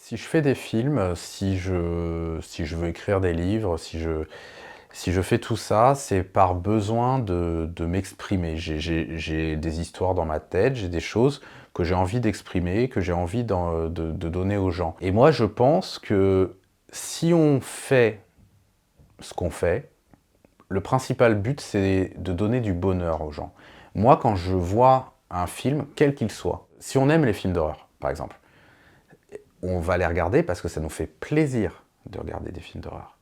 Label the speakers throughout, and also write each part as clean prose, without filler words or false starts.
Speaker 1: Si je fais des films, si je veux écrire des livres, si je fais tout ça, c'est par besoin de m'exprimer. J'ai des histoires dans ma tête, j'ai des choses que j'ai envie d'exprimer, que j'ai envie de donner aux gens. Et moi, je pense que si on fait ce qu'on fait, le principal but, c'est de donner du bonheur aux gens. Moi, quand je vois un film, quel qu'il soit, si on aime les films d'horreur, par exemple, on va les regarder parce que ça nous fait plaisir de regarder des films d'horreur.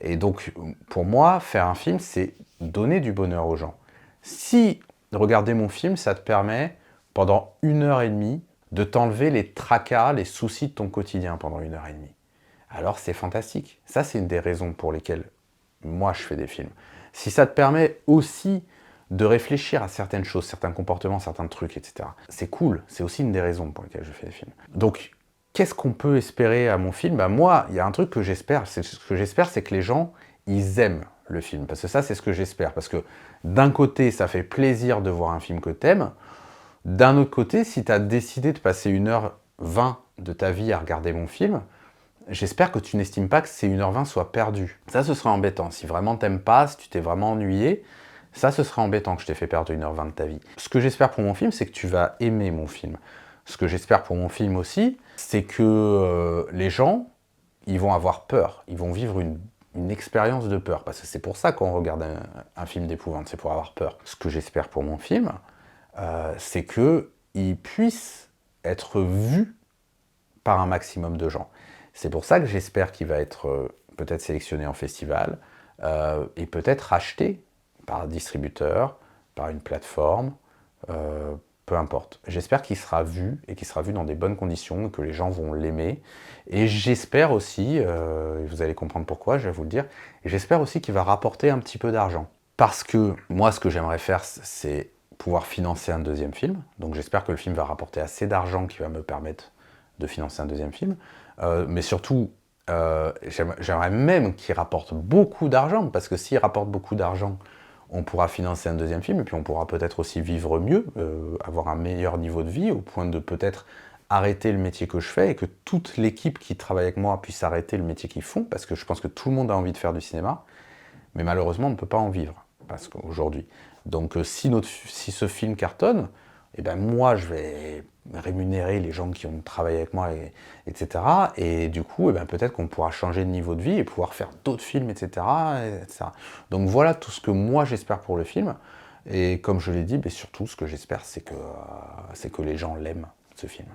Speaker 1: Et donc, pour moi, faire un film, c'est donner du bonheur aux gens. Si regarder mon film, ça te permet, pendant 1 heure et demie, de t'enlever les tracas, les soucis de ton quotidien pendant 1 heure et demie, alors c'est fantastique. Ça, c'est une des raisons pour lesquelles moi, je fais des films. Si ça te permet aussi de réfléchir à certaines choses, certains comportements, certains trucs, etc., c'est cool. C'est aussi une des raisons pour lesquelles je fais des films. Donc, qu'est-ce qu'on peut espérer à mon film? Moi, il y a un truc que j'espère. Ce que j'espère, c'est que les gens, ils aiment le film. Parce que ça, c'est ce que j'espère. Parce que d'un côté, ça fait plaisir de voir un film que t'aimes. D'un autre côté, si tu as décidé de passer 1h20 de ta vie à regarder mon film, j'espère que tu n'estimes pas que ces 1h20 soient perdues. Ça, ce serait embêtant. Si vraiment t'aimes pas, si tu t'es vraiment ennuyé, ça, ce serait embêtant que je t'ai fait perdre 1h20 de ta vie. Ce que j'espère pour mon film, c'est que tu vas aimer mon film. Ce que j'espère pour mon film aussi, c'est que les gens, ils vont avoir peur. Ils vont vivre une expérience de peur. Parce que c'est pour ça qu'on regarde un film d'épouvante, c'est pour avoir peur. Ce que j'espère pour mon film, c'est qu'il puisse être vu par un maximum de gens. C'est pour ça que j'espère qu'il va être peut-être sélectionné en festival et peut-être acheté par un distributeur, par une plateforme, peu importe. J'espère qu'il sera vu et qu'il sera vu dans des bonnes conditions, que les gens vont l'aimer. Et j'espère aussi, vous allez comprendre pourquoi, je vais vous le dire, et j'espère aussi qu'il va rapporter un petit peu d'argent. Parce que moi, ce que j'aimerais faire, c'est pouvoir financer un deuxième film. Donc j'espère que le film va rapporter assez d'argent qui va me permettre de financer un deuxième film. Mais surtout, j'aimerais même qu'il rapporte beaucoup d'argent, parce que s'il rapporte beaucoup d'argent, on pourra financer un deuxième film, et puis on pourra peut-être aussi vivre mieux, avoir un meilleur niveau de vie, au point de peut-être arrêter le métier que je fais, et que toute l'équipe qui travaille avec moi puisse arrêter le métier qu'ils font, parce que je pense que tout le monde a envie de faire du cinéma, mais malheureusement on ne peut pas en vivre, parce qu'aujourd'hui. Donc si ce film cartonne, eh ben moi je vais rémunérer les gens qui ont travaillé avec moi, etc. Et du coup, eh ben, peut-être qu'on pourra changer de niveau de vie et pouvoir faire d'autres films, etc., etc. Donc voilà tout ce que moi j'espère pour le film. Et comme je l'ai dit, ben, surtout ce que j'espère, c'est que les gens l'aiment, ce film.